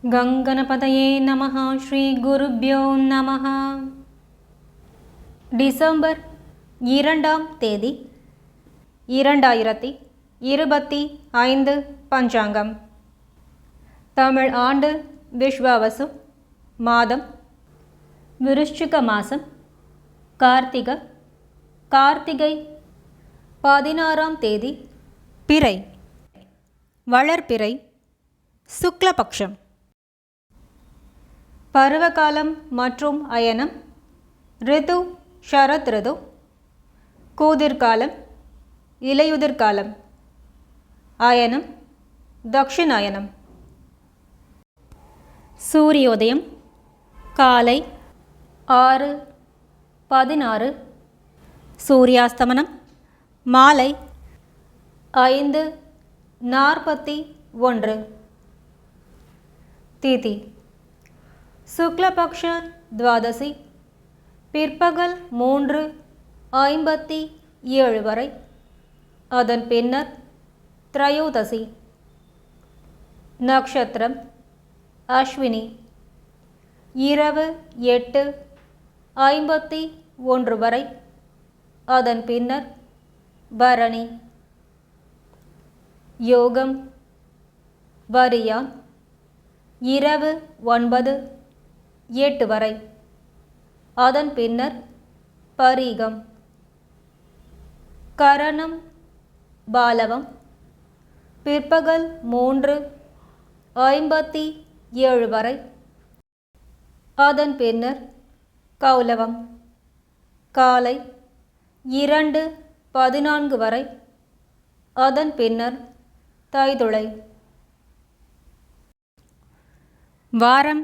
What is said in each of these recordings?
கங்கணபதயே நமः. ஸ்ரீ குருப்யோ நமः. டிசம்பர் 2ஆம் தேதி 2025 பஞ்சாங்கம். தமிழ் ஆண்டு விஸ்வாவசு, மாதம் விருச்சிக மாசம், கார்த்திகை 16ஆம் தேதி, பிறை, வளர்பிறை, சுக்லபக்ஷம். பருவகாலம் மற்றும் அயனம்: ரிது ஷரத் ரிது, கூதிர்காலம், இலையுதிர்காலம், அயனம் தக்ஷிணாயனம். சூரியோதயம் காலை 6:16, சூரியாஸ்தமனம் மாலை 5:41. திதி சுக்லபக்ஷ துவாதசி, பிற்பகல் 3:57 வரை. அதன் பின்னர் திரையோதசி. நக்ஷத்திரம் அஸ்வினி. இரவு 8:51 வரை. அதன் பின்னர் பரணி. யோகம் வரியான். இரவு 9:08 வரை. அதன் பின்னர் பரீகம். கரணம் பாலவம். பிற்பகல் 3:57 வரை. அதன் பின்னர் கௌலவம். காலை 2:14 வரை. அதன் பின்னர் தைதுளை. வாரம்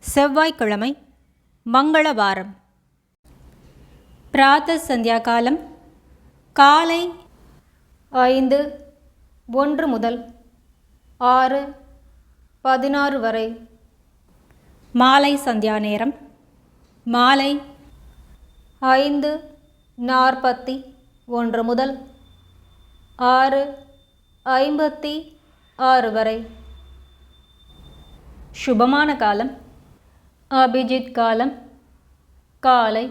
செவ்வாய்க்கிழமை, மங்களவாரம். பிராத்த சந்தியா காலம் காலை 5:01 முதல் 6:16 வரை. மாலை சந்தியா நேரம் மாலை 5:41 முதல் 6:56 வரை. சுபமான காலம் அபிஜித் காலம் காலை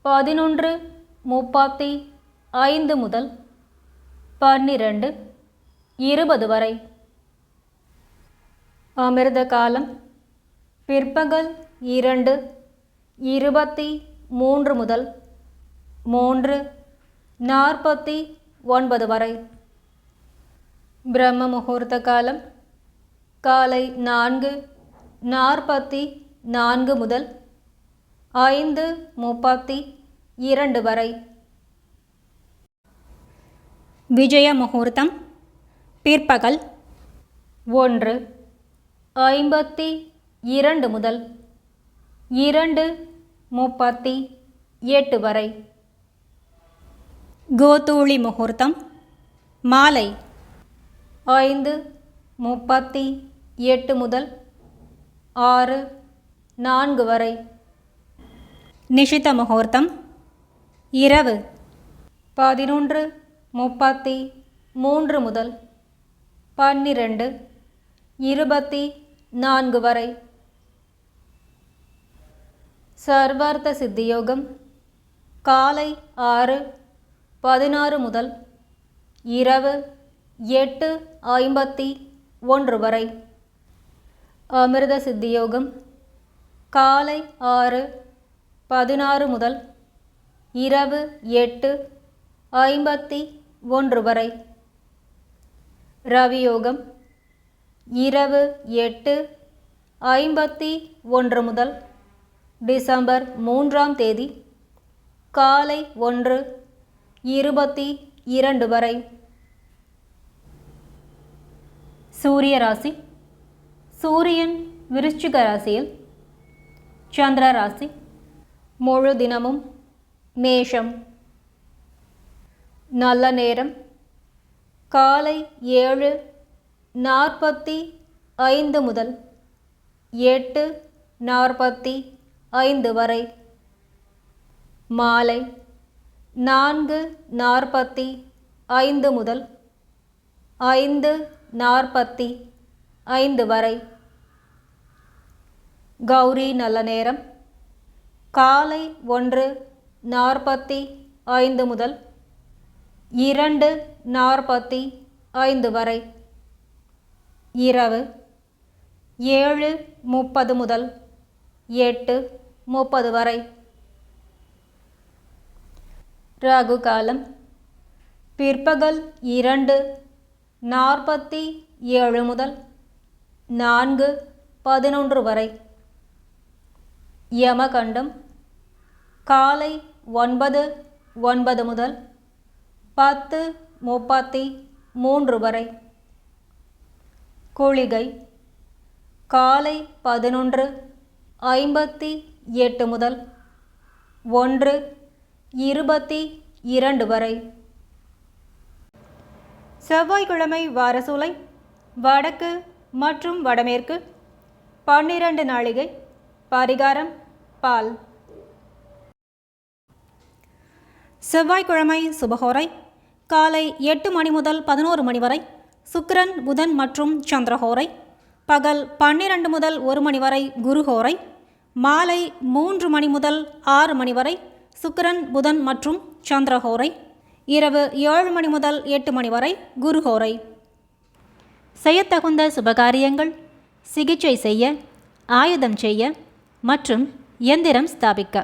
11:35 முதல் 12:20 வரை. அமிர்த காலம் பிற்பகல் 2:23 முதல் 3:49 வரை. பிரம்ம முகூர்த்த காலம் காலை 4:44 முதல் 5:32 வரை. விஜய முகூர்த்தம் பிற்பகல் 1:52 முதல் 2:38 வரை. கோதூளி முகூர்த்தம் மாலை 5:38 முதல் 6:04 வரை. நிஷித முகூர்த்தம் இரவு 11:33 முதல் 12:24 வரை. சர்வார்த்த சித்தியோகம் காலை 6:16 முதல் இரவு 8:51 வரை. அமிர்த சித்தியோகம் காலை 6:16 முதல் இரவு 8:51 வரை. ரவியோகம் இரவு 8:51 முதல் டிசம்பர் 3ஆம் தேதி காலை 1:22 வரை. சூரிய ராசி சூரியன் விருச்சிக ராசியில், சந்திர ராசி முழு தினமும் மேஷம். நல்ல நேரம் காலை 7:45 முதல் 8:45 வரை. மாலை 4:45 முதல் 5:45 5 வரை. கௌரி நல்ல நேரம் காலை 1:45 முதல் 2:45 வரை. இரவு 7:30 முதல் 8:30 வரை. ராகு காலம் பிற்பகல் 2:47 முதல் 4:11 வரை. யமகண்டம் காலை 9:09 முதல் 10:33 வரை. குளிகை காலை 11:58 முதல் 1:22 வரை. செவ்வாய்க்கிழமை வாரசூலை வடக்கு மற்றும் வடமேற்கு 12 நாழிகை. பரிகாரம் பால். செவ்வாய்க்கிழமை சுபஹோரை காலை 8 மணி முதல் 11 மணி வரை. சுக்கிரன் புதன் மற்றும் சந்திரஹோரை. பகல் 12 முதல் 1 மணி வரை குருஹோரை. மாலை 3 மணி முதல் 6 மணி வரை சுக்கிரன் புதன் மற்றும் சந்திரஹோரை. இரவு 7 மணி முதல் 8 மணி வரை குருஹோரை. செய்யத்தகுந்த சுபகாரியங்கள் சிகிச்சை செய்ய, ஆயுதம் செய்ய மற்றும் எந்திரம் ஸ்தாபிக்க.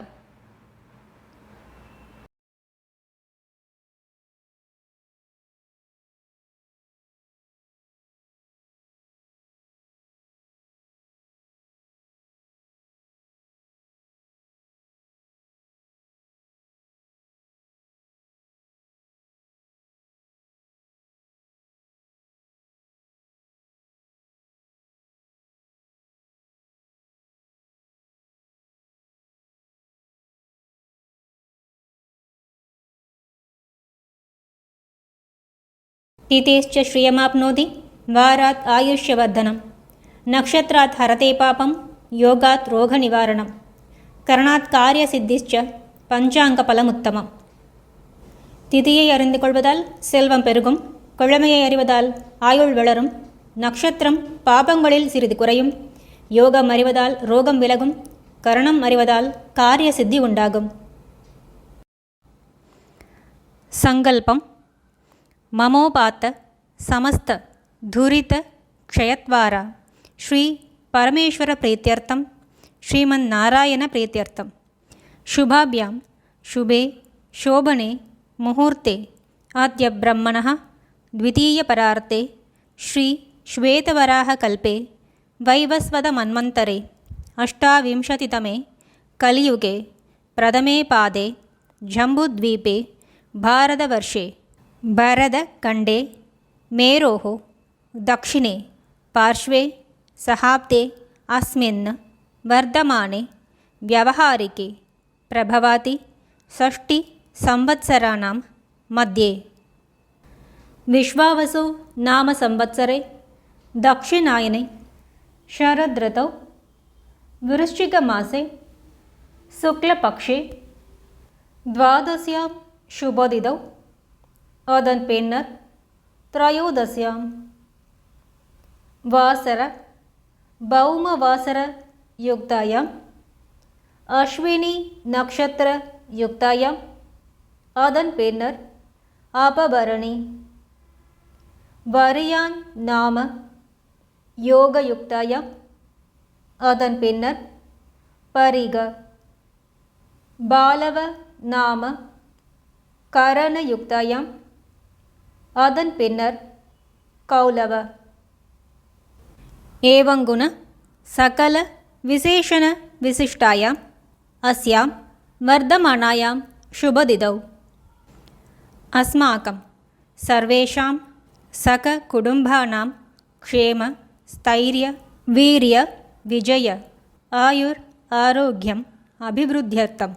तिथेश्च श्रियमाप्नोति वारात् आयुष्यवर्धनं नक्षत्रात् हरते पापं योगात् रोगनिवारणं करणात् कार्यसिद्धिश्च பஞ்சாங்கபலமுத்தமம். திதியை அறிந்து கொள்வதால் செல்வம் பெருகும். கிழமையை அறிவதால் ஆயுள் வளரும். நட்சத்திரம் பாபங்களில் சிறிது குறையும். யோகம் அறிவதால் ரோகம் விலகும். கரணம் அறிவதால் காரிய சித்தி உண்டாகும். சங்கல்பம் மமோபாத்த சமஸ்த துரித க்ஷயத்வாரா ஸ்ரீ பரமேஸ்வர பிரீத்யர்த்தம் ஸ்ரீமன் நாராயண பிரீத்யர்த்தம் शुभाभ्यां शुभे शोभने मुहूर्ते आद्य ब्रह्मणः द्वितीयपरार्ते श्री श्वेतवराहकल्पे वैवस्वतमन्वन्तरे अष्टाविंशतितमे कलियुगे प्रथमे पादे जम्बूद्वीपे भारतवर्षे भरतखण्डे मेरोः दक्षिणे पार्श्वे सहाब्दे अस्मिन् वर्धमाने व्यावहारिके प्रभवाति 6 संवत्सराणां मध्ये विश्वावसु नाम संवत्सरे दक्षिणायने शरदृतौ वृश्चिकमासे शुक्लपक्षे द्वादश्यां शुभदिनौ அதன் பின்னர் त्रयोदश्यां वासर भौमवासर युक्तायां अश्विनी नक्षत्र युक्तायां அதன் பின்னர் अपभरणी वरियान् नाम योगयुक्तायां அதன் பின்னர் परिग बालव नाम करणयुक्तायां அதன் பின்னர் कौलव एवंगुण सकल विशेषण विशिष्टायां अस्यां वर्धमानायां शुभदिनौ अस्माकं सर्वेषां सककुटुम्बानां क्षेम स्थैर्य वीर्य विजय आयुर् आरोग्यम् अभिवृद्ध्यर्थं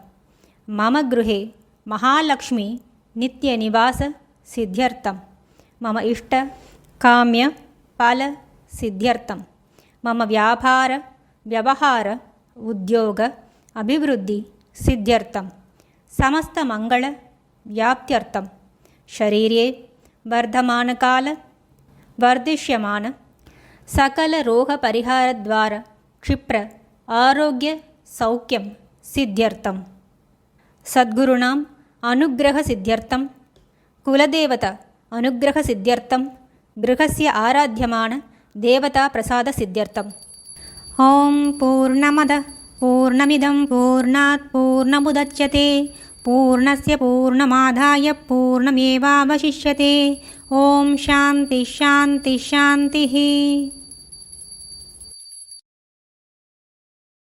मम गृहे महालक्ष्मी नित्यनिवास सिद्ध्यर्थं मम इष्ट काम्य फल सिद्ध्यर्थं मम व्यापार व्यवहार उद्योग अभिवृद्धि सिद्ध्यर्थं समस्त मंगल व्याप्त्यर्थं शरीरे वर्धमानकाल वर्धिष्यमान सकलरोगपरिहारद्वारा क्षिप्र आरोग्यसौख्यं सिद्ध्यर्थं सद्गुरूणाम् अनुग्रहसिद्ध्यर्थं कुलदेवता अनुग्रहसिद्ध्यर्थं गृहस्य आराध्यमान देवताप्रसादसिद्ध्यर्थम् ॐ पूर्णमदः पूर्णमिदं पूर्णात् पूर्णमुदच्यते पूर्णस्य पूर्णमादाय पूर्णमेवावशिष्यते। ॐ शान्तिः शान्तिः शान्तिः।